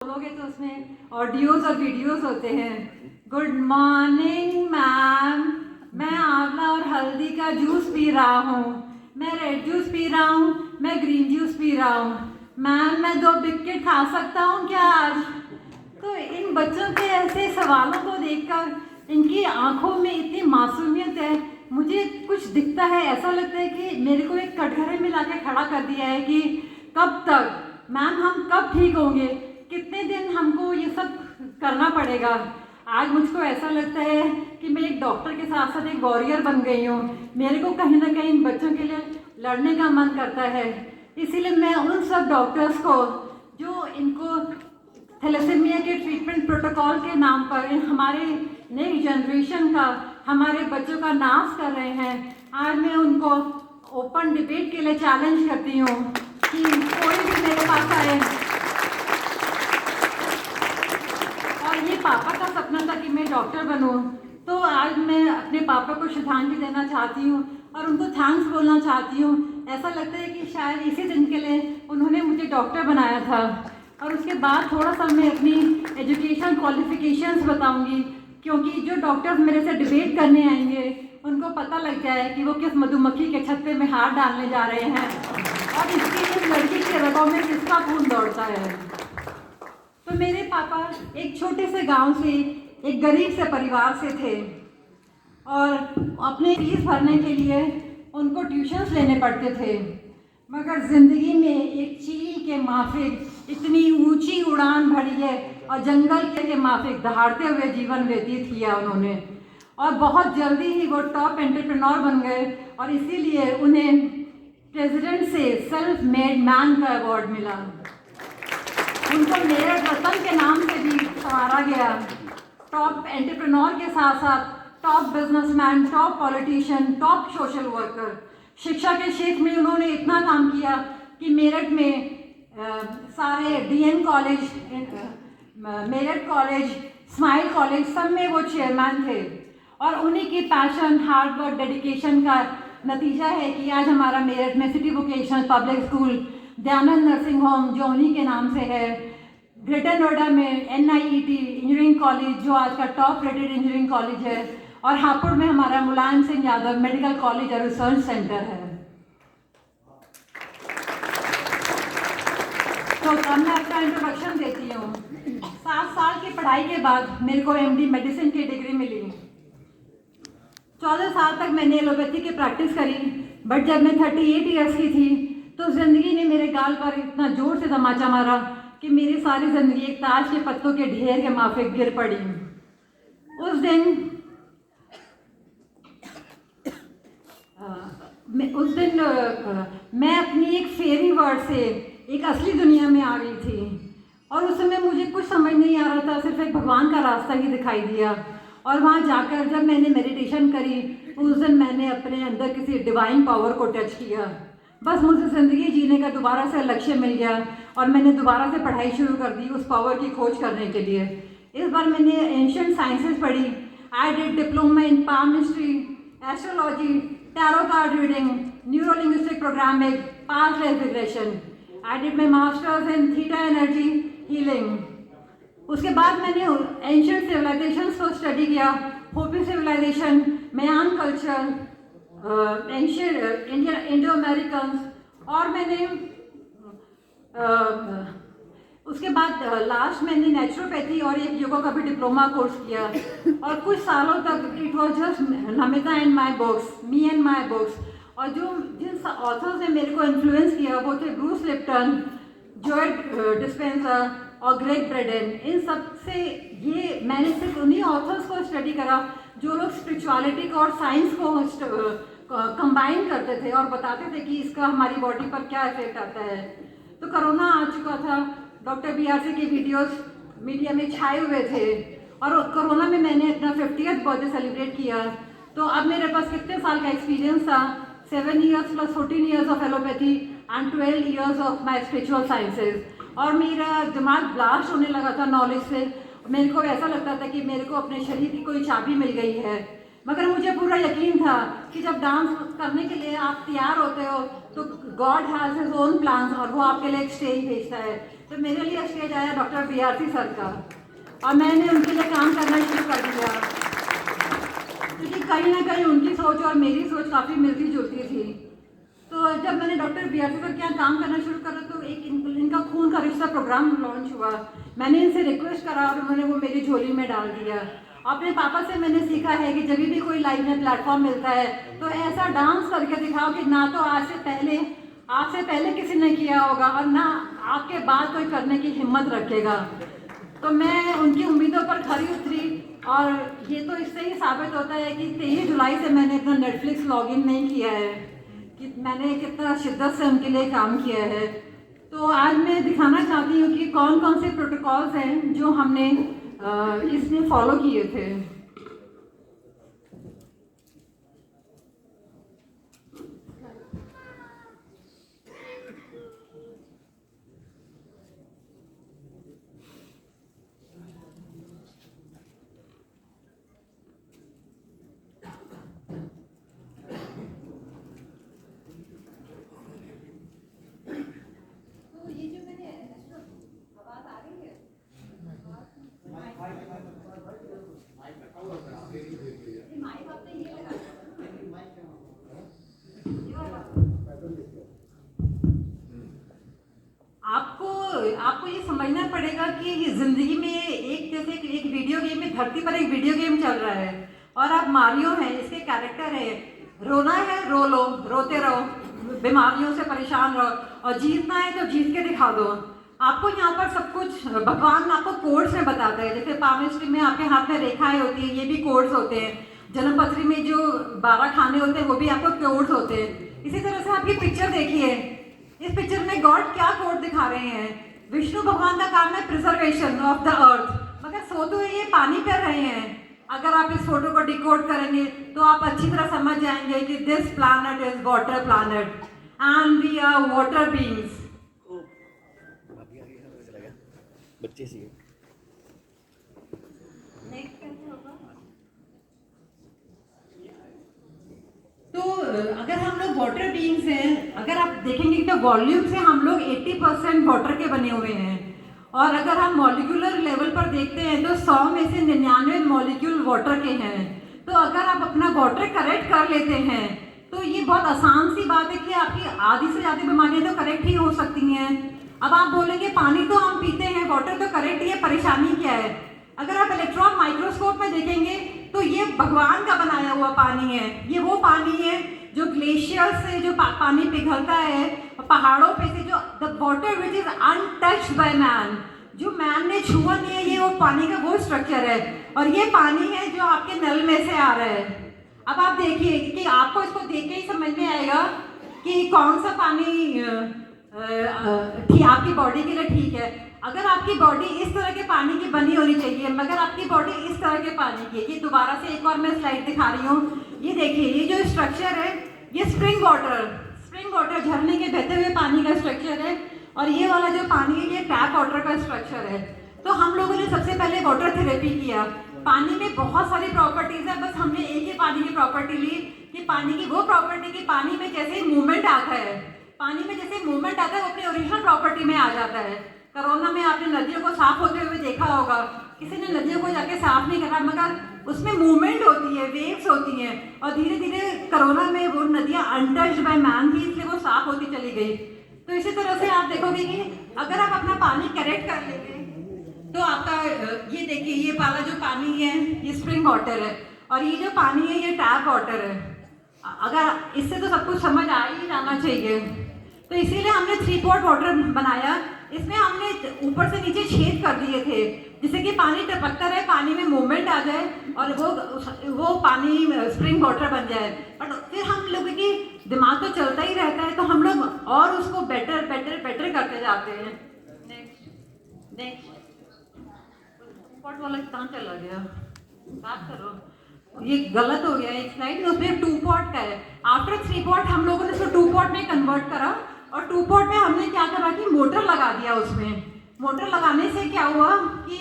बोलोगे तो उसमें ऑडियोज और वीडियोस होते हैं। गुड मॉर्निंग मैम, मैं आंवला और हल्दी का जूस पी रहा हूँ, मैं रेड जूस पी रहा हूँ, मैं ग्रीन जूस पी रहा हूँ। मैम मैं 2 बिस्किट खा सकता हूँ क्या आज? तो इन बच्चों के ऐसे सवालों को देखकर, इनकी आंखों में इतनी मासूमियत है, मुझे कुछ दिखता है, ऐसा लगता है कि मेरे को एक कटघरे में लाके खड़ा कर दिया है कि कब तक मैम, हम कब ठीक होंगे, कितने दिन हमको ये सब करना पड़ेगा। आज मुझको ऐसा लगता है कि मैं एक डॉक्टर के साथ साथ एक वॉरियर बन गई हूँ। मेरे को कहीं ना कहीं इन बच्चों के लिए लड़ने का मन करता है। इसीलिए मैं उन सब डॉक्टर्स को जो इनको थैलेसीमिया के ट्रीटमेंट प्रोटोकॉल के नाम पर हमारे नेक्स्ट जनरेशन का, हमारे बच्चों का नाश कर रहे हैं, आज मैं उनको ओपन डिबेट के लिए चैलेंज करती हूँ कि कोई भी मेरे पास आए। और ये पापा का सपना था कि मैं डॉक्टर बनूँ, तो आज मैं अपने पापा को श्रद्धांजलि देना चाहती हूँ और उनको थैंक्स बोलना चाहती हूँ। ऐसा लगता है कि शायद इसी दिन के लिए उन्होंने मुझे डॉक्टर बनाया था। और उसके बाद थोड़ा सा मैं अपनी एजुकेशन क्वालिफिकेशंस बताऊंगी, क्योंकि जो डॉक्टर्स मेरे से डिबेट करने आएंगे उनको पता लग जाए कि वो किस मधुमक्खी के छत्ते में हाथ डालने जा रहे हैं और इसकी इस लड़की के रगों में किसका खून दौड़ता है। तो मेरे पापा एक छोटे से गांव से, एक गरीब से परिवार से थे और अपने फीस भरने के लिए उनको ट्यूशन्स लेने पड़ते थे। मगर ज़िंदगी में एक चील के माफिक इतनी ऊंची उड़ान भरी है और जंगल के माफिक दहाड़ते हुए जीवन व्यतीत किया उन्होंने, और बहुत जल्दी ही वो टॉप एंटरप्रेन्योर बन गए और इसीलिए उन्हें प्रेसिडेंट से सेल्फ मेड मैन का अवार्ड मिला। उनको मेरठ रतन के नाम से भी संवारा गया। टॉप एंटरप्रेन्योर के साथ साथ top businessman, top politician, top social worker. शिक्षा के क्षेत्र में उन्होंने इतना काम किया कि मेरठ में सारे DN college, Meerut college, Ismail college, सब में वो चेयरमैन थे। और उन्हीं की पैशन, हार्ड वर्क, डेडिकेशन का नतीजा है कि आज हमारा मेरठ में city vocational public school, Dayanand nursing home जो उन्हीं के नाम से है, ग्रेटर नोएडा में NIET इंजीनियरिंग कॉलेज जो आज का टॉप रेटेड इंजीनियरिंग कॉलेज है, और हापुड़ में हमारा मुलायम सिंह यादव मेडिकल कॉलेज और रिसर्च सेंटर है। तो अब मैं अपना इंट्रोडक्शन देती हूँ। 7 साल की पढ़ाई के बाद मेरे को MD मेडिसिन की डिग्री मिली। 14 साल तक मैंने एलोपैथी की प्रैक्टिस करी, बट जब मैं 38 ईयर्स की थी तो ज़िंदगी ने मेरे गाल पर इतना ज़ोर से तमाचा मारा कि मेरी सारी ज़िंदगी एक ताश के पत्तों के ढेर के माफिक गिर पड़ी। उस दिन मैं अपनी एक फेरी वर्ल्ड से एक असली दुनिया में आ गई थी, और उस समय मुझे कुछ समझ नहीं आ रहा था, सिर्फ एक भगवान का रास्ता ही दिखाई दिया। और वहाँ जाकर जब मैंने मेडिटेशन करी, उस दिन मैंने अपने अंदर किसी डिवाइन पावर को टच किया। बस मुझे ज़िंदगी जीने का दोबारा से लक्ष्य मिल गया और मैंने दोबारा से पढ़ाई शुरू कर दी उस पावर की खोज करने के लिए। इस बार मैंने एंशिएंट साइंसेस पढ़ी। I did diploma in palmistry, astrology, tarot card reading, neuro linguistic programming, past life regression. I did my masters in theta energy healing. उसके बाद मैंने एंशिएंट सिविलाइजेशंस को स्टडी किया, Hopi civilization, Mayan culture, ancient Indo American, और मैंने उसके बाद last मैंने नेचुरोपैथी और एक योगा का भी डिप्लोमा कोर्स किया। और कुछ सालों तक it was just Namita and my books, me and my books. और जिन ऑथर्स ने मेरे को इन्फ्लुएंस किया वो थे ब्रूस लिप्टन, जॉय डिस्पेंसर और ग्रेग ब्रेडन। इन सब से ये मैंने सिर्फ उन्हीं ऑथर्स को स्टडी करा जो लोग स्पिरिचुअलिटी को और साइंस को कंबाइन करते थे और बताते थे कि इसका हमारी बॉडी पर क्या इफेक्ट आता है। तो कोरोना आ चुका था, डॉक्टर BRC के वीडियोस मीडिया में छाए हुए थे, और कोरोना में मैंने अपना 50th बर्थडे सेलिब्रेट किया। तो अब मेरे पास कितने साल का एक्सपीरियंस था, 7 years + 14 years of allopathy and 12 years of my spiritual sciences. और मेरा दिमाग ब्लास्ट होने लगा था नॉलेज से। मेरे को ऐसा लगता था कि मेरे को अपने शरीर की कोई चाबी मिल गई है। मगर मुझे पूरा यकीन था कि जब डांस करने के लिए आप तैयार होते हो तो God has his own plans और वो आपके लिए एक स्टेज भेजता है। तो मेरे लिए स्टेज आया डॉक्टर BRC सर का, और मैंने उनके लिए काम करना शुरू कर दिया, क्योंकि कहीं ना कहीं उनकी सोच और मेरी सोच काफ़ी मिलती जुलती थी। तो जब मैंने डॉक्टर BRC सर के यहाँ काम करना शुरू करा तो एक इनका खून का रिश्ता प्रोग्राम लॉन्च हुआ। मैंने इनसे रिक्वेस्ट करा और उन्होंने वो मेरी झोली में डाल दिया। अपने पापा से मैंने सीखा है कि जब भी कोई लाइव में प्लेटफॉर्म मिलता है तो ऐसा डांस करके दिखाओ कि ना तो आपसे पहले किसी ने किया होगा और ना आपके बाद कोई करने की हिम्मत रखेगा। तो मैं उनकी उम्मीदों पर खरी उतरी, और ये तो इससे ही साबित होता है कि 23 जुलाई से मैंने अपना नेटफ्लिक्स लॉगिन नहीं किया है, कि मैंने कितना शिद्दत से उनके लिए काम किया है। तो आज मैं दिखाना चाहती हूँ कि कौन कौन से प्रोटोकॉल्स हैं जो हमने इसमें फॉलो किए थे। आपको ये समझना पड़ेगा कि ये जिंदगी में एक वीडियो गेम में, धरती पर एक वीडियो गेम चल रहा है और आप मारियो हैं, इसके कैरेक्टर है। रोना है रो लो, रोते रहो, बीमारियों से परेशान रहो, और जीतना है तो जीत के दिखा दो। आपको यहाँ पर सब कुछ भगवान आपको कोड्स में बताता है। जैसे पामिस्ट्री में आपके हाथ में रेखाएं होती है, ये भी कोड्स होते हैं। जन्मपत्री में जो 12 खाने होते हैं वो भी आपको कोड्स होते हैं। इसी तरह से आपकी पिक्चर देखिए, इस पिक्चर में गॉड क्या कोड दिखा रहे हैं। विष्णु भगवान का काम है प्रिजर्वेशन ऑफ द अर्थ, मगर सो तो ये पानी पर रहे हैं। अगर आप इस फोटो को डिकोड करेंगे तो आप अच्छी तरह समझ जाएंगे कि this planet is water planet and we are water beings. बच्चे सी तो अगर हम लोग वाटर बीइंग्स हैं, अगर आप देखेंगे तो वॉल्यूम से हम लोग 80% वाटर के बने हुए हैं, और अगर हम मॉलिक्यूलर लेवल पर देखते हैं तो 100 में से 99 मॉलिक्यूल वाटर के हैं। तो अगर आप अपना वाटर करेक्ट कर लेते हैं तो ये बहुत आसान सी बात है कि आपकी आधी से ज़्यादा बीमारियां तो करेक्ट ही हो सकती हैं। अब आप बोलेंगे पानी तो हम पीते हैं, वाटर तो करेक्ट ही है, परेशानी क्या है। अगर आप इलेक्ट्रॉन माइक्रोस्कोप में देखेंगे तो ये भगवान का बनाया हुआ पानी है। ये वो पानी है जो ग्लेशियर से जो पानी पिघलता है पहाड़ों पे से, जो the water which is untouched by man, जो मैन ने छुआ नहीं है, ये वो पानी का वो स्ट्रक्चर है। और ये पानी है जो आपके नल में से आ रहा है। अब आप देखिए कि आपको इसको देख के ही समझ में आएगा कि कौन सा पानी आपकी बॉडी के लिए ठीक है। अगर आपकी बॉडी इस तरह के पानी की बनी होनी चाहिए, मगर आपकी बॉडी इस तरह के पानी की है। ये दोबारा से एक और मैं स्लाइड दिखा रही हूँ। ये देखिए, ये जो स्ट्रक्चर है ये स्प्रिंग वाटर झरने के बहते हुए पानी का स्ट्रक्चर है, और ये वाला जो पानी है ये टैप वाटर का स्ट्रक्चर है। तो हम लोगों ने सबसे पहले वाटर थेरेपी किया। पानी में बहुत सारी प्रॉपर्टीज है, बस हमने एक ही पानी की प्रॉपर्टी ली कि पानी की वो प्रॉपर्टी कि पानी में जैसे मूवमेंट आता है, पानी में जैसे मूवमेंट आता है वो अपनी ओरिजिनल प्रॉपर्टी में आ जाता है। कोरोना में आपने नदियों को साफ होते हुए देखा होगा, किसी ने नदियों को जाके साफ नहीं करा, मगर उसमें मूवमेंट होती है, वेव्स होती हैं, और धीरे धीरे कोरोना में वो नदियाँ अनटच्ड बाय मैन थी, इसलिए वो साफ होती चली गई। तो इसी तरह से आप देखोगे कि अगर आप अपना पानी करेक्ट कर लेते तो आपका ये देखिए, ये वाला जो पानी है ये स्प्रिंग वाटर है, और ये जो पानी है ये टैप वाटर है। अगर इससे तो सब कुछ समझ आ ही जाना चाहिए। तो इसीलिए हमने 3 पॉट वाटर बनाया। इसमें हमने ऊपर से नीचे छेद कर दिए थे जिससे कि पानी टपकता रहे, पानी में मूवमेंट आ जाए और वो पानी स्प्रिंग वाटर बन जाए। बट फिर हम लोगों की दिमाग तो चलता ही रहता है, तो हम लोग और उसको बेटर करते जाते हैं। नेक्स्ट पॉट वाला कहाँ चला गया, बात करो, ये गलत हो गया एक स्लाइड। उसमें 2 पॉट का है। आफ्टर 3 पॉट हम लोगों ने इसको 2 पॉट में कन्वर्ट करा, और 2 पॉट में हमने क्या करा कि मोटर लगा दिया। उसमें मोटर लगाने से क्या हुआ कि